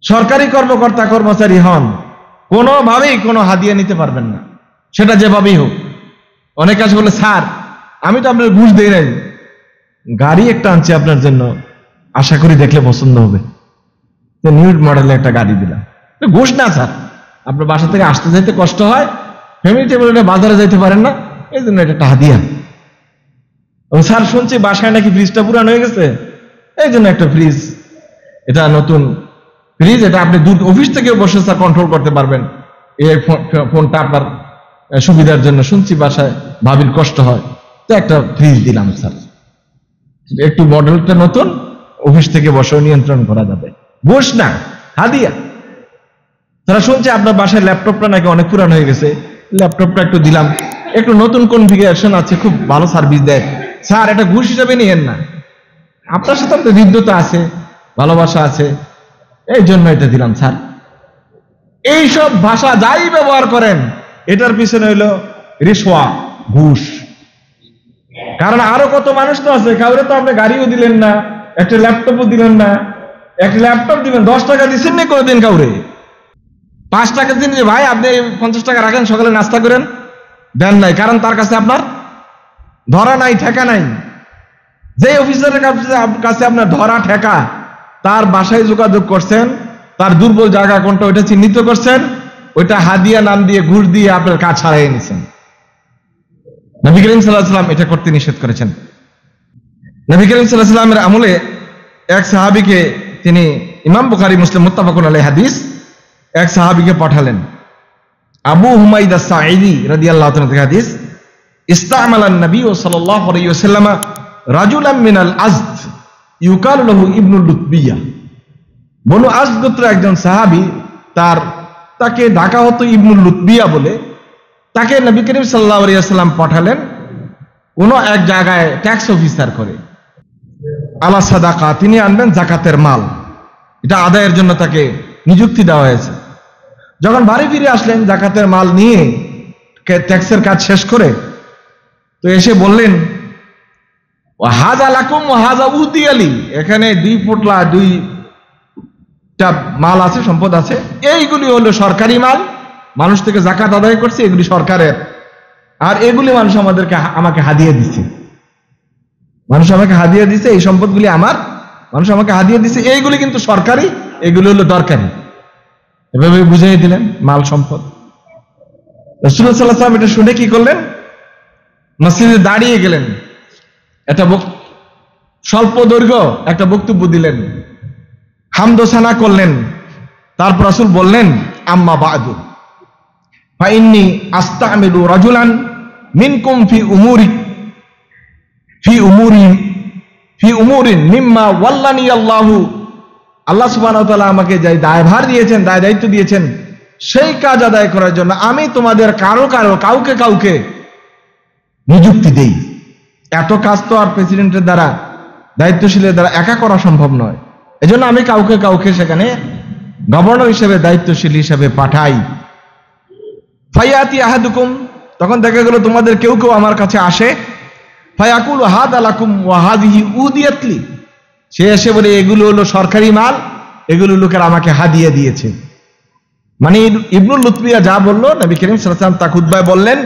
সরকারি কর্মকর্তা কর্মচারী হন, কোনোভাবেই কোনো হাদিয়া নিতে পারবেন না, সেটা যেভাবেই হোক। অনেক কাছে বলে, স্যার আমি তো আপনার ঘুষ দেই নাই, গাড়ি একটা আনছি আপনার জন্য, আশা করি দেখলে পছন্দ হবে, নিউ মডেলের একটা গাড়ি দিলাম। ঘুষ না স্যার, আপনার বাসা থেকে আসতে যাইতে কষ্ট হয়, ফ্যামিলি টেবিলে বাজারে যাইতে পারেন না, এই জন্য এটা একটা হাদিয়া। স্যার শুনছি বাসায় নাকি ফ্রিজটা পুরান হয়ে গেছে, এই জন্য একটা ফ্রিজ, এটা নতুন ফ্রিজ, এটা আপনি দূর অফিস থেকে বসে স্যার কন্ট্রোল করতে পারবেন, এই ফোনটা আপনার সুবিধার জন্য, শুনছি বাসায় ভাবির কষ্ট হয়, তো একটা ফ্রিজ দিলাম স্যার, একটু মডেলটা নতুন, অফিস থেকে বসে নিয়ন্ত্রণ করা যাবে। ঘুষ না, হাদিয়া। তারা শুনছে আপনার বাসায় ল্যাপটপটা নাকি অনেক পুরান হয়ে গেছে, ল্যাপটপটা একটু দিলাম, একটু নতুন কনফিগারেশন আছে, খুব ভালো সার্ভিস দেয়, স্যার এটা ঘুষ হিসাবে নিয়েন না, আপনার সাথে আপনার হৃদ্যতা আছে, ভালোবাসা আছে, এই জন্য এটা দিলাম স্যার। এইসব ভাষা যাই ব্যবহার করেন, এটার পিছনে হইল রিশওয়া, ঘুষ। কারণ আরো কত মানুষ তো আছে, কাউরে তো আপনি গাড়িও দিলেন না, একটা ল্যাপটপও দিলেন না। একটা ল্যাপটপ দিবেন, 10 টাকা দিচ্ছেন না কোনোদিন কাউরে? 5 টাকা দিন যে ভাই আপনি 50 টাকা রাখেন, সকালে নাস্তা করেন, দেন নাই, কারণ তার কাছে আপনার ধরা নাই, ঠেকা নাই। যে অফিসারের কাছে আপনার ধরা ঠেকা, তার বাসায় যোগাযোগ করছেন, তার দুর্বল জায়গা কোনটা ওইটা চিহ্নিত করছেন, ওইটা হাদিয়া নাম দিয়ে ঘুষ দিয়ে আপনার কাজ ছাড়াই নিছেন। নবী করিম সাল্লাল্লাহু আলাইহি ওয়াসাল্লাম এটা করতে নিষেধ করেছেন। নবী করিম সাল্লাল্লাহু আলাইহি ওয়াসাল্লামের আমলে এক সাহাবীকে, তিনি ইমাম বুখারী মুসলিম মুত্তাফাকুন আলাইহি হাদিস, এক সাহাবীকে পাঠালেন, আবু হুমায়দা সাঈদী রাদিয়াল্লাহু তাআলা থেকে হাদিস, ইস্তামালান নবী সাল্লাল্লাহু আলাইহি ওয়াসাল্লাম রাজুলাম মিনাল আজদ ইউকালু লাহু ইবনুল লুতবিয়া। বনু আজদ গোত্রের একজন সাহাবী, তাকে ডাকা হতো ইবনুল লুতবিয়া বলে, তাকে নবী করিম সাল্লাল্লাহু আলাইহি ওয়াসাল্লাম পাঠালেন কোন এক জায়গায় ট্যাক্স অফিসার করে, আলা সাদাকা, তিনি আনবেন জাকাতের মাল, এটা আদায়ের জন্য তাকে নিযুক্তি দেওয়া হয়েছে। যখন বাড়ি ফিরে আসলেন জাকাতের মাল নিয়ে, ট্যাক্সের কাজ শেষ করে, তো এসে বললেন, হাযা লাকুম ওয়া হাযা উহদিয়ালি, এখানে 2 পোটলা 2টা মাল আছে, সম্পদ আছে, এইগুলি হলো সরকারি মাল, মানুষ থেকে জাকাত আদায় করছে, এগুলি সরকারের, আর এগুলি মানুষ আমাকে হাদিয়া দিচ্ছে, মানুষ আমাকে হাদিয়া দিচ্ছে, এই সম্পদগুলি আমার, মানুষ আমাকে হাদিয়া দিচ্ছে, এইগুলি কিন্তু সরকারি, এগুলি হলো দরকারি। এভাবে বুঝিয়ে দিলেন মাল সম্পদ। রাসূলুল্লাহ সাল্লাল্লাহু আলাইহি ওয়াসাল্লাম এটা শুনে কি করলেন, মসজিদে দাঁড়িয়ে গেলেন, একটা স্বল্প দৈর্ঘ্য একটা বক্তব্য দিলেন, হামদোসানা করলেন। তারপর রাসূল বললেন, আম্মা বা'দু ফাইন্নী আস্তামিলু রাজুলান মিনকুম ফি উমুরিন মিম্মা ওয়াল্লানি আল্লাহু, আল্লাহ সুবহানাহু ওয়া তাআলা আমাকে যে দায়ভার দিয়েছেন, দায়িত্ব দিয়েছেন, সেই কাজ আদায় করার জন্য আমি তোমাদের কাউকে নিযুক্তি দেই। এত কাজ তো আর প্রেসিডেন্টের দ্বারা, দায়িত্বশীলের দ্বারা একা করা সম্ভব নয়, এজন্য আমি কাউকে সেখানে গভর্নর হিসেবে, দায়িত্বশীল হিসেবে পাঠাই। ফায়াতি আহাদুকুম, তখন দেখা গেল তোমাদের কেউ আমার কাছে আসে, ফায়াকুলু হাদা লাকুম ওয়া হাদিহি উদিয়াতলি, সে এসে বলে এগুলো হলো সরকারি মাল, এগুলো লোকের আমাকে হাদিয়া দিয়েছে। মানে ইবনুল লুতবিয়া যা বললো, নবী করিম সাল্লাল্লাহু আলাইহি ওয়াসাল্লাম তা খুতবায় বললেন।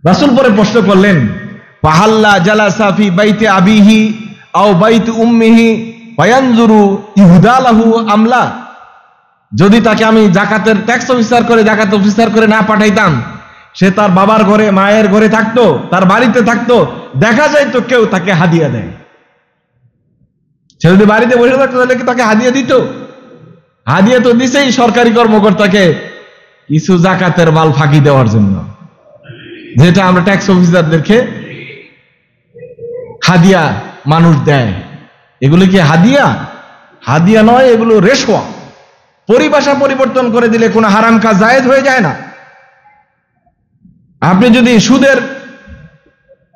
রাসূল পরে প্রশ্ন করলেন, ফাহাল্লা জালাসা ফি বাইতি আবিহি আও বাইতি উম্মিহি ফায়ানজুরু ইহদালাহু আমলা, যদি তাকে আমি জাকাতের ট্যাক্স অফিসার করে, জাকাত অফিসার করে না পাঠাইতাম, সে তার বাবার ঘরে, মায়ের ঘরে থাকতো, তার বাড়িতে থাকতো, দেখা যায় তো কেউ তাকে হাদিয়া দেয়। সে যদি বাড়িতে বসে থাকতো তাহলে কি তাকে হাদিয়া দিত? হাদিয়া তো দিছেই সরকারি কর্মকর্তাকে কিছু জাকাতের মাল ফাঁকি দেওয়ার জন্য, যেটা আমরা ট্যাক্স অফিসারদেরকে হাদিয়া মানুষ দেয়। এগুলো কি হাদিয়া? হাদিয়া নয়, এগুলো রেশওয়া। পরিভাষা পরিবর্তন করে দিলে কোনো হারাম কাজ জায়েজ হয়ে যায় না। আপনি যদি সুদের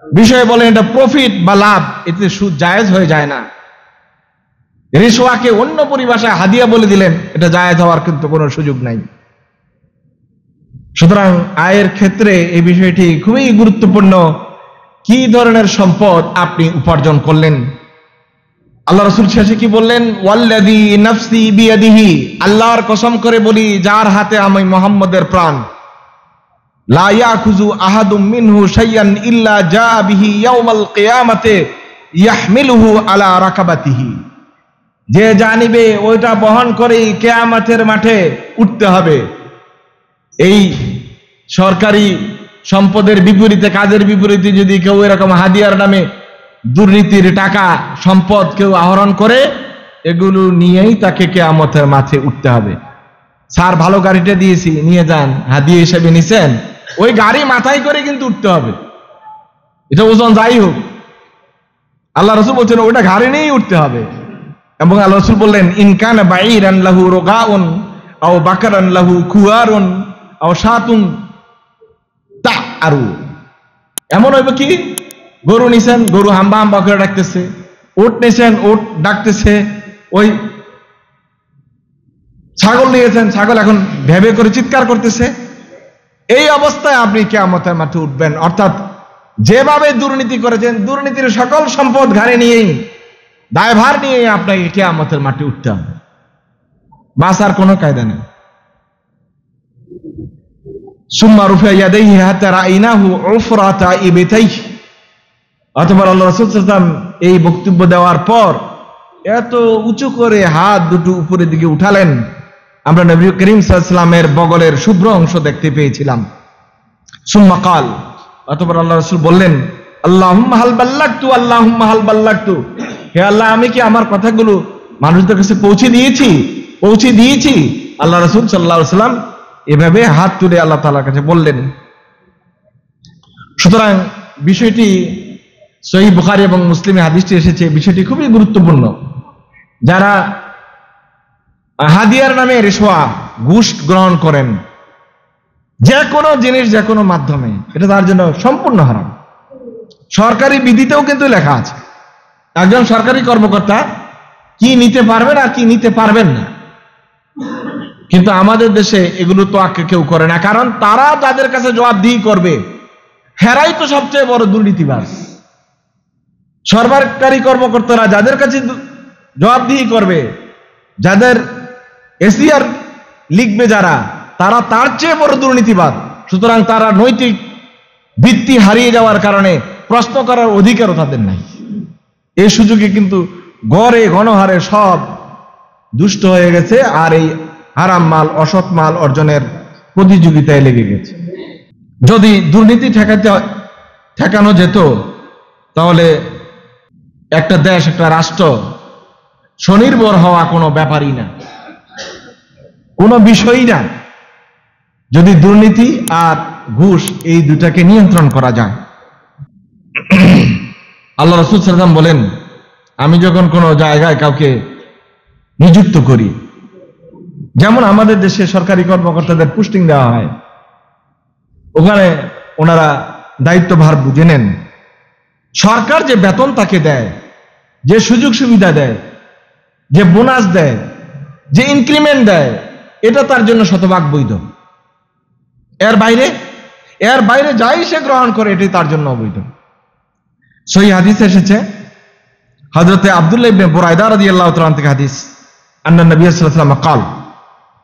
বিষয়ে বলেন এটা প্রফিট বা লাভ, এতে সুদ জায়েজ হয়ে যায় না। রিশওয়াকে অন্য পরিভাষায় হাদিয়া বলে দিলেন, এটা জায়েজ হওয়ার কিন্তু কোনো সুযোগ নাই। সুতরাং আয়ের ক্ষেত্রে এই বিষয়টি খুবই গুরুত্বপূর্ণ। কি ধরনের সম্পদ আপনি উপার্জন করলেন, আল্লাহ রাসূল শেষে কি বললেন? ওয়াল্লাযী নাফসি বিয়াদিহি, আল্লাহর কসম করে বলি যার হাতে আমি মুহাম্মদের প্রাণ, লা ইয়াখুযু আহাদুম মিনহু শাইয়ান ইল্লা জাআ বিহি ইয়াউমাল কিয়ামাতি ইয়াহমিলুহু আলা রাকাবাতিহি, যে জানিবে ওইটা বহন করে কিয়ামতের মাঠে উঠতে হবে। এই সরকারি সম্পদের বিপরীতে, কাজের বিপরীতে যদি কেউ এরকম হাদিয়ার নামে দুর্নীতির টাকা সম্পদ কেউ আহরণ করে, এগুলো নিয়েই তাকে কিয়ামতের মাঠে উঠতে হবে। স্যার ভালো গাড়িটা দিয়েছি, নিয়ে যান, হাদিয়া হিসেবে নিছেন, ওই গাড়ি মাথায় করে কিন্তু উঠতে হবে, এটা ওজন যাই হোক। আল্লাহ রাসূল বলছেন ওটা গাড়ি নিয়েই উঠতে হবে। এবং আল্লাহ রাসূল বললেন, ইন কানা বাঈরান লাহু রুগাউন আও বাকারান লাহু খুয়ারুন আও শাতুন তাআরু, এমন হইবে কি, গরু নিছেন, গরু হাম্বা হাম্বা করে ডাকতেছে, ওট নিছেন, ওট ডাকতেছে, ওই ছাগল নিয়েছেন, ছাগল এখন ভেবে করে চিৎকার করতেছে। এই অবস্থায় আপনি কিয়ামতের মাঠে উঠবেন। অর্থাৎ যেভাবে দুর্নীতি করেছেন, দুর্নীতির সকল সম্পদ ঘাড়ে নিয়েই, দায়ভার নিয়ে আপনাকে কিয়ামতের মাঠে উঠতে হবে, বাঁচার কোনো কায়দা নেই। সুম্মা রুফিয়া ইয়াদাইহি হাত্তা রাআইনাহু উফরাতা ইবতাইহি, অতঃপর আল্লাহ রাসূল সাল্লাল্লাহু আলাইহি ওয়াসাল্লাম এই বক্তব্য দেওয়ার পর এত উঁচু করে হাত দুটো উপরের দিকে উঠালেন, আমরা নবী করিম সাল্লাল্লাহু আলাইহি ওয়াসাল্লামের বগলের শুভ্র অংশ দেখতে পেয়েছিলাম। সুম্মা কাল, অতঃপর আল্লাহ রাসূল বললেন, আল্লাহুম্মা হাল বাল্লাগতু, আল্লাহুম্মা হাল বাল্লাগতু, হে আল্লাহ আমি কি আমার কথাগুলো মানুষদের কাছে পৌঁছে দিয়েছি? আল্লাহ রাসূল সাল্লাল্লাহু আলাইহি ওয়াসাল্লাম এভাবে হাত তুলে আল্লাহ তাআলার কাছে বললেন। সুতরাং বিষয়টি সহিহ বুখারী এবং মুসলিমে হাদিসটি এসেছে, বিষয়টি খুবই গুরুত্বপূর্ণ। যারা হাদিয়ার নামে রিশওয়া, ঘুষ গ্রহণ করেন, যে কোনো জিনিস যে কোনো মাধ্যমে, এটা তার জন্য সম্পূর্ণ হারাম। সরকারি বিধিতেও কিন্তু লেখা আছে একজন সরকারি কর্মকর্তা কি নিতে পারবেন আর কি নিতে পারবেন না। কিন্তু আমাদের দেশে এগুলো তো আগে কেউ করে না, কারণ তারা যাদের কাছে জবাবদিহি করবে হেরাই তো সবচেয়ে বড় দুর্নীতিবাজ। সরকারি কর্মকর্তারা যাদের কাছে জবাবদিহি করবে, যাদের এসিআর লিখবে যারা, তারা তার চেয়ে বড় দুর্নীতিবাদ। সুতরাং তারা নৈতিক ভিত্তি হারিয়ে যাওয়ার কারণে প্রশ্ন করার অধিকারও তাদের নাই। এই সুযোগে কিন্তু গড়ে গণহারে সব দুষ্ট হয়ে গেছে, আর এই হারাম মাল, অসৎ মাল অর্জনের প্রতিযোগিতায় লেগে গেছে। যদি দুর্নীতি ঠেকানো যেত, তাহলে একটা দেশ, একটা রাষ্ট্র স্বনির্ভর হওয়া কোনো ব্যাপারই না, কোনো বিষয়ই না, যদি দুর্নীতি আর ঘুষ এই দুটাকে নিয়ন্ত্রণ করা যায়। আল্লাহ রাসূল সাল্লাল্লাহু আলাইহি ওয়াসাল্লাম বলেন, আমি যখন কোনো জায়গায় কাউকে নিযুক্ত করি, যেমন আমাদের দেশে সরকারি কর্মকর্তাদের পোস্টিং দেওয়া হয়, ওখানে ওনারা দায়িত্বভার বুঝে নেন। সরকার যে বেতন তাকে দেয়, যে সুযোগ সুবিধা দেয়, যে বোনাস দেয়, যে ইনক্রিমেন্ট দেয়, এটা তার জন্য শতভাগ বৈধ। এর বাইরে যাই সে গ্রহণ করে, এটাই তার জন্য অবৈধ। সহিহ হাদিসে এসেছে, হযরতে আব্দুল্লাহ ইবনে বুরাইদা রাদিয়াল্লাহু তাআলা থেকে হাদিস, আন্না নবী সাল্লাল্লাহু আলাইহি ওয়াসাল্লাম قال,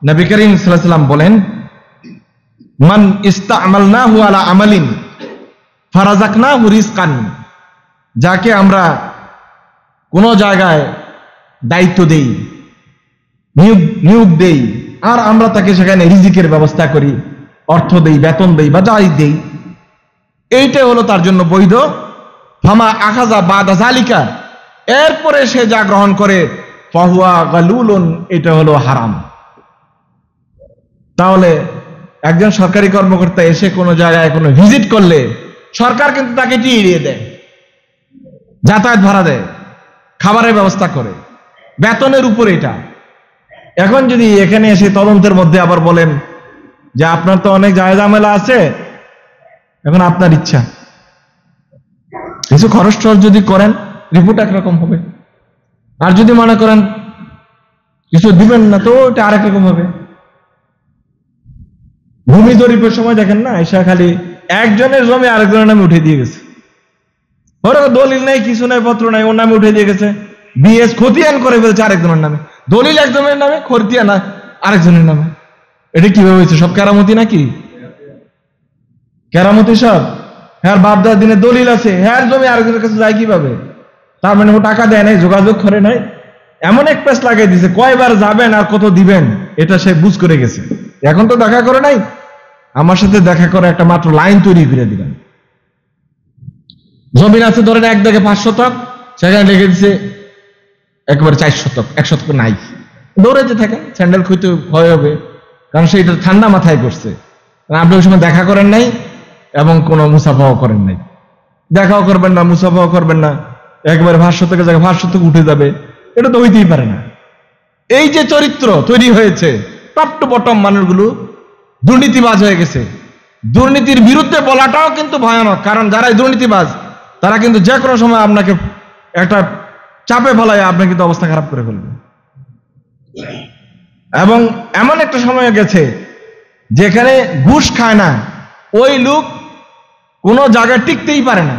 নবী করিম সাল্লাল্লাহু আলাইহি ওয়াসাল্লাম বলেন, মান ইস্তা'মালনাহু আলা আমালিন ফারাযাকনাহু রিজকান, যাকে আমরা কোনো জায়গায় দায়িত্ব দেই, নিয়োগ দেই, আর আমরা তাকে সেখানে রিজিকের ব্যবস্থা করি, অর্থ দেই, বেতন দেই বা যাই দেই, এইটাই হলো তার জন্য বৈধ। ফামা আখাযা বাদা যালিকা, এরপরে সে যা গ্রহণ করে, ফাহুয়া গালুলুন, এটা হলো হারাম। তাহলে একজন সরকারি কর্মকর্তা এসে কোনো জায়গায় কোনো ভিজিট করলে সরকার কিন্তু তাকে টিকিয়ে দেয়, যাতায়াত ভাড়া দেয়, খাবারের ব্যবস্থা করে, বেতনের উপর এটা। এখন যদি এখানে এসে তদন্তের মধ্যে আবার বলেন যে আপনার তো অনেক ঝামেলা আছে, এখন আপনার ইচ্ছা, কিছু খরচ টরচ যদি করেন রিপোর্ট একরকম হবে, আর যদি মনে করেন কিছু দিবেন না তো এটা আরেক রকম হবে। ভূমি জরিপের সময় দেখেন না, এসা খালি একজনের জমি আরেকজনের নামে উঠে দিয়ে গেছে, ওর দলিল নাই, কিছু নাই, পত্র নাই, ওর নামে উঠে দিয়ে গেছে, বিএস খতিয়ান করে ফেলছে আরেকজনের নামে, দলিল একজনের নামে, খতিয়ান আরেকজনের নামে। এটা কিভাবে হয়েছে? সব কেরামতি নাকি? কেরামতি সব? হ্যাঁ, বাপ দাদার দিনে দলিল আছে, হ্যাঁ জমি আরেকজনের কাছে যায় কিভাবে? তার মানে ও টাকা দেয় নাই, যোগাযোগ করে নাই, এমন এক পেস লাগাই দিছে, কয়বার যাবেন আর কত দিবেন এটা সে বুঝ করে গেছে। এখন তো দেখা করে নাই, আমার সাথে দেখা করে একটা মাত্র লাইন তৈরি করে দিবেন। জমিন আছে ধরেন 1 দাগে 5 শতক, সেখানে লিখে দিচ্ছে একবারে 4 শতক, 1 শতক নাই, দৌড়াইতে থাকেন, স্যান্ডেল খুঁজতে ভয় হবে, কারণ সেইটা ঠান্ডা মাথায় করছে। আপনি ওই সময় দেখা করেন নাই এবং কোনো মুসাফাও করেন নাই, দেখাও করবেন না, মুসাফাও করবেন না, একবারে 5 শতকের জায়গায় 5 শতক উঠে যাবে, এটা তো হইতেই পারে না। এই যে চরিত্র তৈরি হয়েছে, টপ টু বটম মানুষগুলো দুর্নীতিবাজ হয়ে গেছে। দুর্নীতির বিরুদ্ধে বলাটাও কিন্তু ভয়ানক, কারণ যারাই দুর্নীতিবাজ তারা কিন্তু যে কোনো সময় আপনাকে একটা চাপে ফেলায় আপনার কিন্তু অবস্থা খারাপ করে ফেলবে। এবং এমন একটা সময় গেছে যেখানে ঘুষ খায় না ওই লোক কোনো জায়গায় টিকতেই পারে না,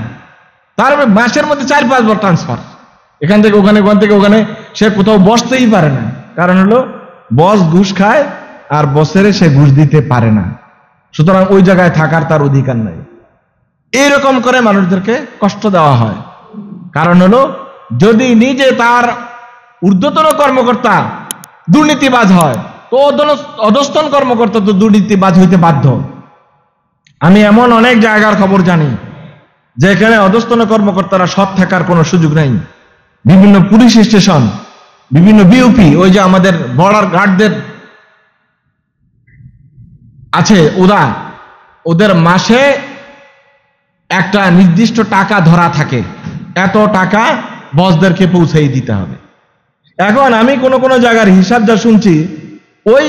তার মাসের মধ্যে 4-5 বার ট্রান্সফার, এখান থেকে ওখানে, ওখান থেকে ওখানে, সে কোথাও বসতেই পারে না। কারণ হলো বস ঘুষ খায় আর বসেরে সে ঘুষ দিতে পারে না, সুতরাং ওই জায়গায় থাকার তার অধিকার নাই। এইরকম করে মানুষদেরকে কষ্ট দেওয়া হয়। কারণ হলো যদি নিজে তার ঊর্ধ্বতন কর্মকর্তা দুর্নীতিবাজ হয় তো অধস্তন কর্মকর্তা তো দুর্নীতিবাজ হইতে বাধ্য। আমি এমন অনেক জায়গার খবর জানি যেখানে অধস্তন কর্মকর্তারা সৎ থাকার কোনো সুযোগ নাই। বিভিন্ন পুলিশ স্টেশন, বিভিন্ন বিউপি, ওই যে আমাদের বর্ডার গার্ডদের আছে ওদের মাসে একটা নির্দিষ্ট টাকা ধরা থাকে, এত টাকা বসদেরকে পৌঁছাই দিতে হবে। এখন আমি কোন কোন জায়গার হিসাব যা শুনছি, ওই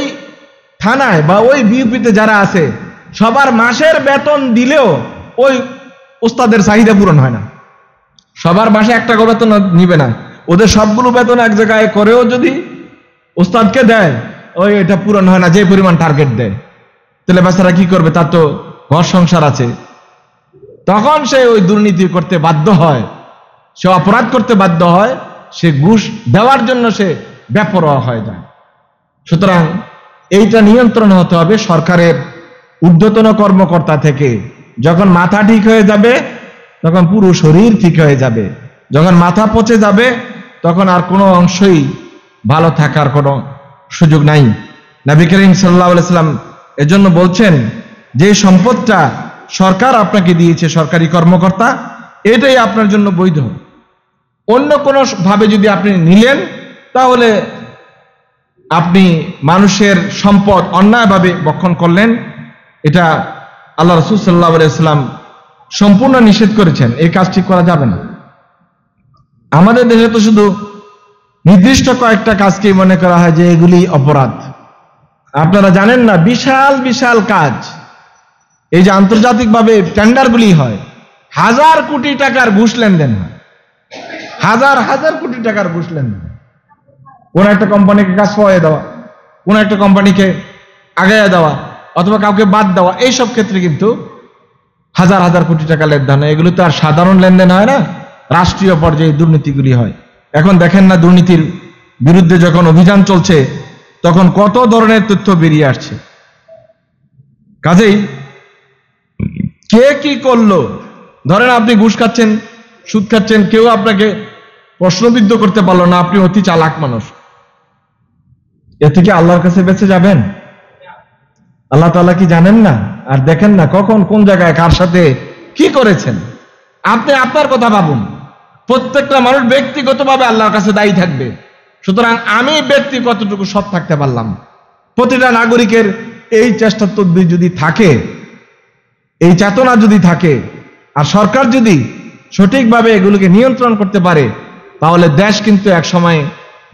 থানায় বা ওই বিউপিতে যারা আছে সবার মাসের বেতন দিলেও ওই ওস্তাদের চাহিদা পূরণ হয় না। সবার মাসে 1 টাকা বেতন নিবে না, ওদের সবগুলো বেতন এক জায়গায় করেও যদি ওস্তাদকে দেয়, ওই এটা পূরণ হয় না যে পরিমাণ টার্গেট দেয়। তাহলে বেচারা কি করবে? তার তো ঘর সংসার আছে। তখন সে ওই দুর্নীতি করতে বাধ্য হয়, সে অপরাধ করতে বাধ্য হয়, সে ঘুষ দেওয়ার জন্য সে বেপরোয়া হয়ে যায়। সুতরাং এইটা নিয়ন্ত্রণ হতে হবে সরকারের ঊর্ধ্বতন কর্মকর্তা থেকে। যখন মাথা ঠিক হয়ে যাবে তখন পুরো শরীর ঠিক হয়ে যাবে। যখন মাথা পচে যাবে তখন আর কোনো অংশই ভালো থাকার কোনো সুযোগ নাই। নবী করিম সাল্লাল্লাহু আলাইহি সাল্লাম এজন্য বলছেন যে সম্পদটা সরকার আপনাকে দিয়েছে, সরকারি কর্মকর্তা, এটাই আপনার জন্য বৈধ। অন্য কোনো ভাবে যদি আপনি নিলেন তাহলে আপনি মানুষের সম্পদ অন্যায়ভাবে ভক্ষণ করলেন। এটা আল্লাহ রাসূল সাল্লাল্লাহু আলাইহি ওয়াসাল্লাম সম্পূর্ণ নিষেধ করেছেন, এই কাজটি করা যাবে না। আমাদের দেশে তো শুধু নির্দিষ্ট কয়েকটা কাজকেই মনে করা হয় যে এগুলি অপরাধ। আপনারা জানেন না, বিশাল বিশাল কাজ, এই যে আন্তর্জাতিকভাবে টেন্ডারগুলি হয়, 1000 কোটি টাকার ঘুষ লেনদেন হয়, 1000 কোটি টাকার ঘুষ লেনদেন। কোন একটা কোম্পানিকে কাজ পাওয়াই দেওয়া, কোন একটা কোম্পানিকে আগাইয়া দেওয়া অথবা কাউকে বাদ দেওয়া, এইসব ক্ষেত্রে কিন্তু 1000 কোটি টাকা লেনদেন হয়। এগুলো তো আর সাধারণ লেনদেন হয় না, রাষ্ট্রীয় পর্যায়ে দুর্নীতিগুলি হয়। এখন দেখেন না, দুর্নীতির বিরুদ্ধে যখন অভিযান চলছে তখন কত ধরনের তথ্য বেরিয়ে আসছে। কাজেই কে কি করলো, ধরেন আপনি ঘুষ খাচ্ছেন, সুদ খাচ্ছেন, কেউ আপনাকে প্রশ্নবিদ্ধ করতে পারলো না, আপনি অতি চালাক মানুষ, এ থেকে আল্লাহর কাছে বেঁচে যাবেন? আল্লাহ তাআলা কি জানেন না? আর দেখেন না কখন কোন জায়গায় কার সাথে কি করেছেন? আপনি আপনার কথা ভাবুন। প্রত্যেকটা মানুষ ব্যক্তিগতভাবে আল্লাহর কাছে দায়ী থাকবে। সুতরাং আমি ব্যক্তি কতটুকু সৎ থাকতে পারলাম, প্রতিটা নাগরিকের এই চেষ্টা তদবির যদি থাকে, এই চেতনা যদি থাকে, আর সরকার যদি সঠিকভাবে এগুলোকে নিয়ন্ত্রণ করতে পারে, তাহলে দেশ কিন্তু এক সময়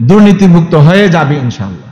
দুর্নীতিমুক্ত হয়ে যাবে ইনশাআল্লাহ।